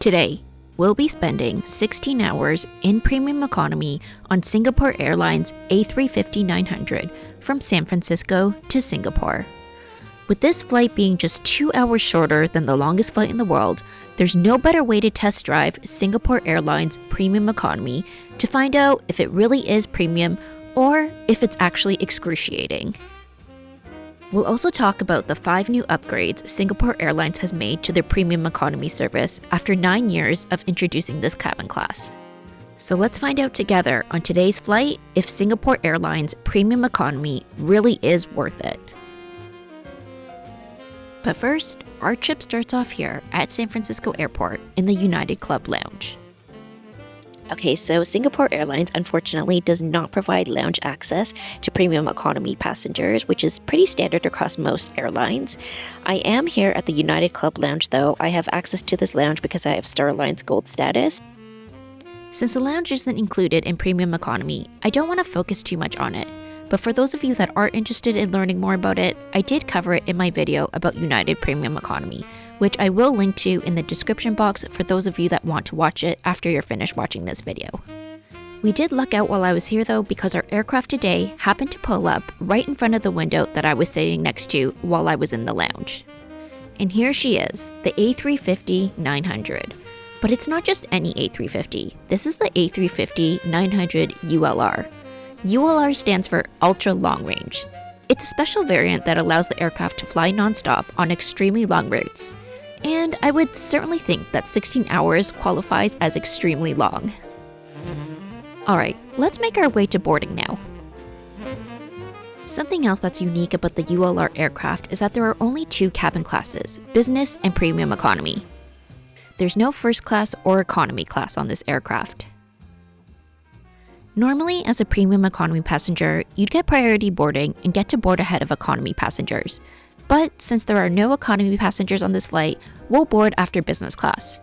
Today, we'll be spending 16 hours in Premium Economy on Singapore Airlines A350-900 from San Francisco to Singapore. With this flight being just 2 hours shorter than the longest flight in the world, there's no better way to test drive Singapore Airlines Premium Economy to find out if it really is premium or if it's actually excruciating. We'll also talk about the 5 new upgrades Singapore Airlines has made to their Premium Economy service after 9 years of introducing this cabin class. So let's find out together on today's flight if Singapore Airlines Premium Economy really is worth it. But first, our trip starts off here at San Francisco Airport in the United Club Lounge. Okay, so Singapore Airlines unfortunately does not provide lounge access to premium economy passengers, which is pretty standard across most airlines. I am here at the United Club Lounge though. I have access to this lounge because I have Star Alliance Gold status. Since the lounge isn't included in Premium Economy, I don't want to focus too much on it. But for those of you that are interested in learning more about it, I did cover it in my video about United Premium Economy, which I will link to in the description box for those of you that want to watch it after you're finished watching this video. We did luck out while I was here though, because our aircraft today happened to pull up right in front of the window that I was sitting next to while I was in the lounge. And here she is, the A350-900. But it's not just any A350, this is the A350-900 ULR. ULR stands for Ultra Long Range. It's a special variant that allows the aircraft to fly non-stop on extremely long routes. And I would certainly think that 16 hours qualifies as extremely long. Alright, let's make our way to boarding now. Something else that's unique about the ULR aircraft is that there are only 2 cabin classes, Business and Premium Economy. There's no first class or economy class on this aircraft. Normally, as a Premium Economy passenger, you'd get priority boarding and get to board ahead of economy passengers. But since there are no economy passengers on this flight, we'll board after business class.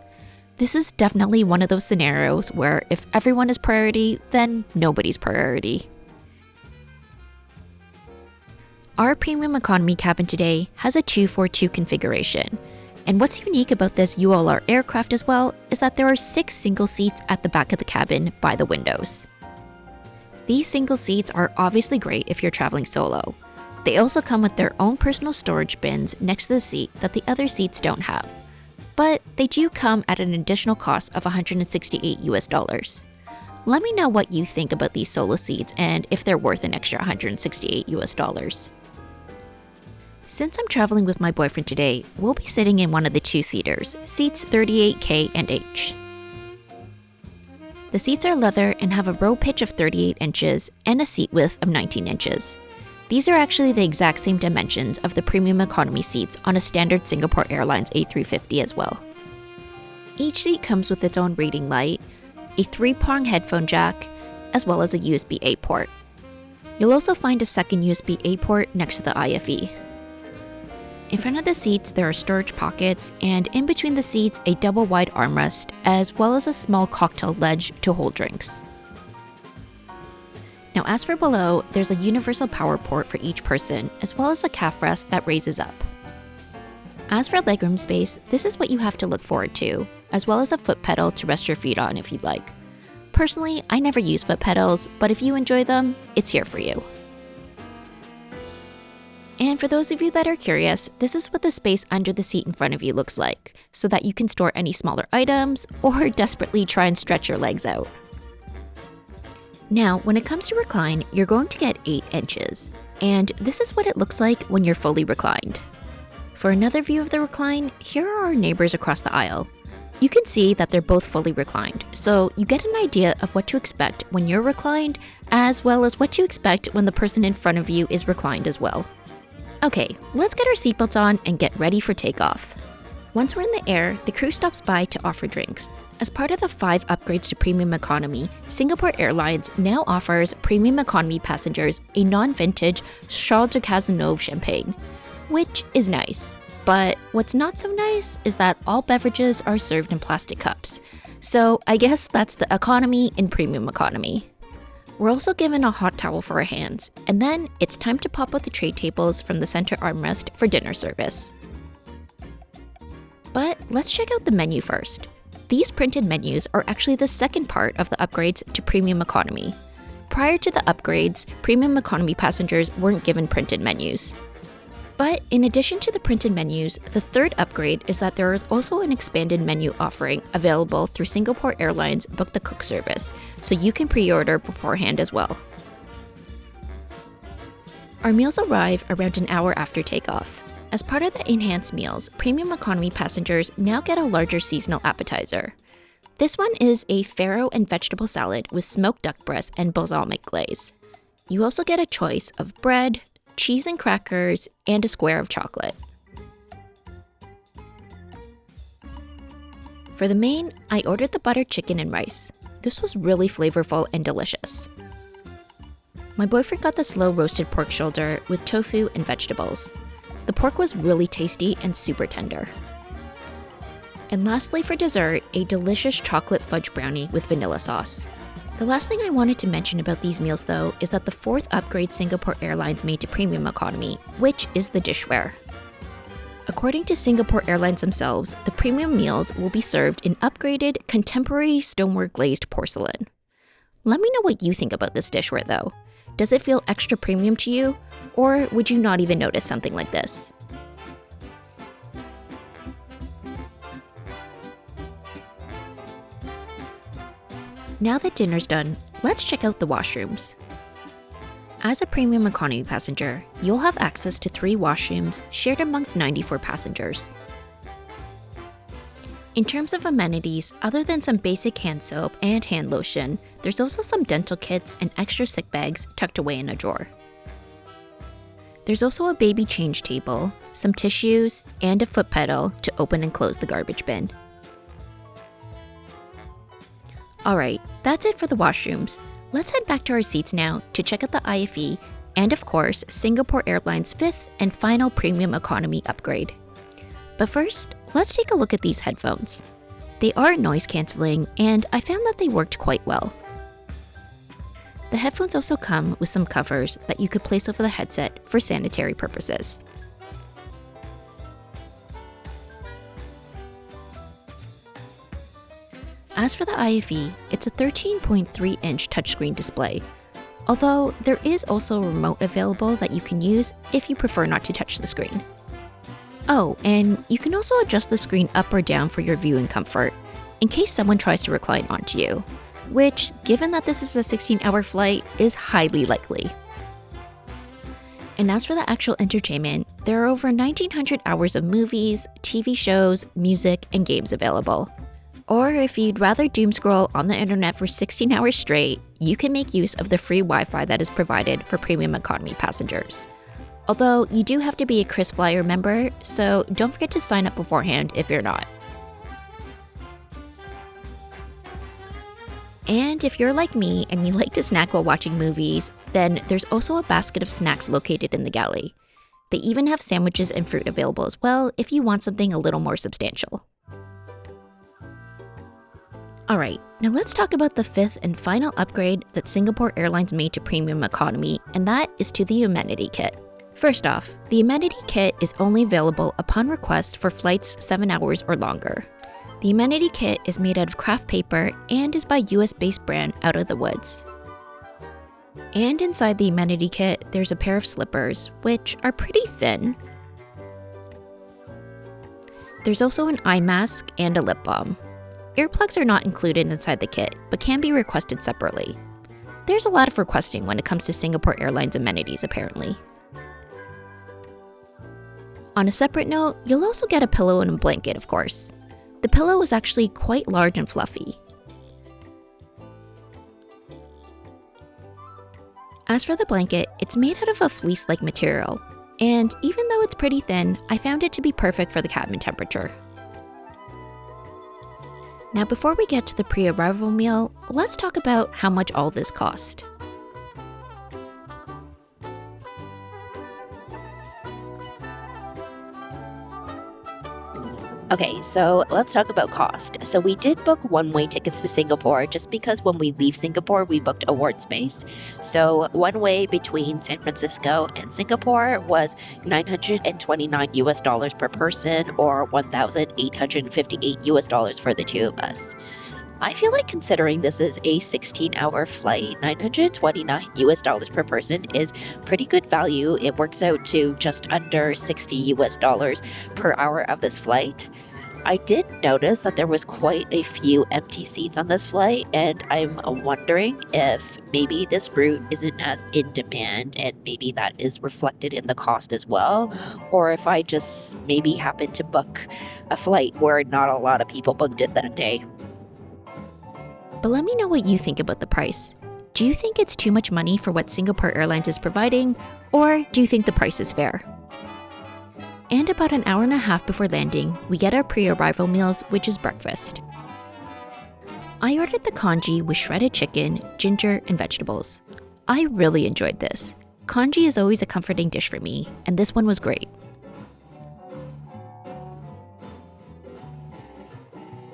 This is definitely one of those scenarios where if everyone is priority, then nobody's priority. Our Premium Economy cabin today has a 242 configuration. And what's unique about this ULR aircraft as well is that there are 6 single seats at the back of the cabin by the windows. These single seats are obviously great if you're traveling solo. They also come with their own personal storage bins next to the seat that the other seats don't have. But they do come at an additional cost of $168 US. Let me know what you think about these solo seats and if they're worth an extra $168 US. Since I'm traveling with my boyfriend today, we'll be sitting in one of the 2-seaters, seats 38K and H. The seats are leather and have a row pitch of 38 inches and a seat width of 19 inches. These are actually the exact same dimensions of the Premium Economy seats on a standard Singapore Airlines A350 as well. Each seat comes with its own reading light, a 3-prong headphone jack, as well as a USB-A port. You'll also find a second USB-A port next to the IFE. In front of the seats, there are storage pockets, and in between the seats, a double-wide armrest, as well as a small cocktail ledge to hold drinks. Now as for below, there's a universal power port for each person, as well as a calf rest that raises up. As for legroom space, this is what you have to look forward to, as well as a foot pedal to rest your feet on if you'd like. Personally, I never use foot pedals, but if you enjoy them, it's here for you. And for those of you that are curious, this is what the space under the seat in front of you looks like, so that you can store any smaller items or desperately try and stretch your legs out. Now, when it comes to recline, you're going to get 8 inches, and this is what it looks like when you're fully reclined. For another view of the recline, here are our neighbors across the aisle. You can see that they're both fully reclined, so you get an idea of what to expect when you're reclined, as well as what to expect when the person in front of you is reclined as well. Okay, let's get our seatbelts on and get ready for takeoff. Once we're in the air, the crew stops by to offer drinks. As part of the 5 upgrades to Premium Economy, Singapore Airlines now offers Premium Economy passengers a non-vintage Charles de Cazeneuve champagne, which is nice. But what's not so nice is that all beverages are served in plastic cups. So I guess that's the economy in Premium Economy. We're also given a hot towel for our hands, and then it's time to pop out the tray tables from the center armrest for dinner service. But let's check out the menu first. These printed menus are actually the second part of the upgrades to Premium Economy. Prior to the upgrades, Premium Economy passengers weren't given printed menus. But in addition to the printed menus, the third upgrade is that there is also an expanded menu offering available through Singapore Airlines Book the Cook service, so you can pre-order beforehand as well. Our meals arrive around an hour after takeoff. As part of the enhanced meals, Premium Economy passengers now get a larger seasonal appetizer. This one is a farro and vegetable salad with smoked duck breast and balsamic glaze. You also get a choice of bread, cheese and crackers, and a square of chocolate. For the main, I ordered the buttered chicken and rice. This was really flavorful and delicious. My boyfriend got the slow roasted pork shoulder with tofu and vegetables. The pork was really tasty and super tender. And lastly for dessert, a delicious chocolate fudge brownie with vanilla sauce. The last thing I wanted to mention about these meals though is that the fourth upgrade Singapore Airlines made to Premium Economy, which is the dishware. According to Singapore Airlines themselves, the premium meals will be served in upgraded, contemporary stoneware glazed porcelain. Let me know what you think about this dishware though. Does it feel extra premium to you? Or would you not even notice something like this? Now that dinner's done, let's check out the washrooms. As a Premium Economy passenger, you'll have access to 3 washrooms shared amongst 94 passengers. In terms of amenities, other than some basic hand soap and hand lotion, there's also some dental kits and extra sick bags tucked away in a drawer. There's also a baby change table, some tissues, and a foot pedal to open and close the garbage bin. Alright, that's it for the washrooms. Let's head back to our seats now to check out the IFE and of course, Singapore Airlines' 5th and final Premium Economy upgrade. But first, let's take a look at these headphones. They are noise cancelling and I found that they worked quite well. The headphones also come with some covers that you could place over the headset for sanitary purposes. As for the IFE, it's a 13.3-inch touchscreen display, although there is also a remote available that you can use if you prefer not to touch the screen. Oh, and you can also adjust the screen up or down for your viewing comfort, in case someone tries to recline onto you, which, given that this is a 16-hour flight, is highly likely. And as for the actual entertainment, there are over 1,900 hours of movies, TV shows, music, and games available. Or if you'd rather doom scroll on the internet for 16 hours straight, you can make use of the free Wi-Fi that is provided for Premium Economy passengers. Although you do have to be a KrisFlyer member, so don't forget to sign up beforehand if you're not. And if you're like me and you like to snack while watching movies, then there's also a basket of snacks located in the galley. They even have sandwiches and fruit available as well if you want something a little more substantial. Alright, now let's talk about the 5th and final upgrade that Singapore Airlines made to Premium Economy, and that is to the Amenity Kit. First off, the Amenity Kit is only available upon request for flights 7 hours or longer. The Amenity Kit is made out of craft paper and is by US-based brand Out of the Woods. And inside the Amenity Kit, there's a pair of slippers, which are pretty thin. There's also an eye mask and a lip balm. Earplugs are not included inside the kit, but can be requested separately. There's a lot of requesting when it comes to Singapore Airlines amenities, apparently. On a separate note, you'll also get a pillow and a blanket, of course. The pillow is actually quite large and fluffy. As for the blanket, it's made out of a fleece-like material, and even though it's pretty thin, I found it to be perfect for the cabin temperature. Now before we get to the pre-arrival meal, let's talk about how much all this cost. Okay, so let's talk about cost. So we did book one-way tickets to Singapore just because when we leave Singapore, we booked award space. So one way between San Francisco and Singapore was 929 US dollars per person, or 1,858 US dollars for the two of us. I feel like considering this is a 16-hour flight, 929 US dollars per person is pretty good value. It works out to just under 60 US dollars per hour of this flight. I did notice that there was quite a few empty seats on this flight, and I'm wondering if maybe this route isn't as in demand and maybe that is reflected in the cost as well, or if I just maybe happened to book a flight where not a lot of people booked it that day. But let me know what you think about the price. Do you think it's too much money for what Singapore Airlines is providing, or do you think the price is fair? And about an hour and a half before landing, we get our pre-arrival meals, which is breakfast. I ordered the congee with shredded chicken, ginger, and vegetables. I really enjoyed this. Congee is always a comforting dish for me, and this one was great.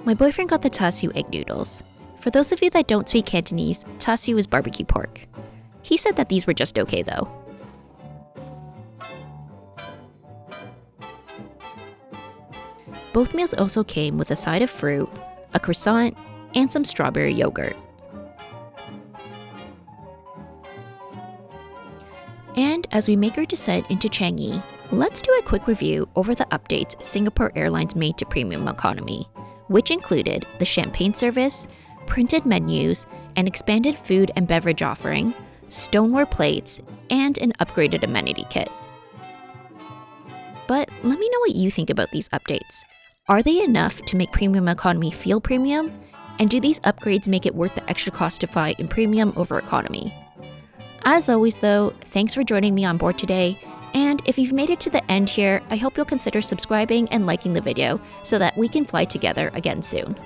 My boyfriend got the char siu egg noodles. For those of you that don't speak Cantonese, char siu is barbecue pork. He said that these were just okay though. Both meals also came with a side of fruit, a croissant, and some strawberry yogurt. And as we make our descent into Changi, let's do a quick review over the updates Singapore Airlines made to Premium Economy, which included the champagne service, printed menus, an expanded food and beverage offering, stoneware plates, and an upgraded amenity kit. But let me know what you think about these updates. Are they enough to make Premium Economy feel premium? And do these upgrades make it worth the extra cost to fly in Premium over Economy? As always though, thanks for joining me on board today, and if you've made it to the end here, I hope you'll consider subscribing and liking the video so that we can fly together again soon.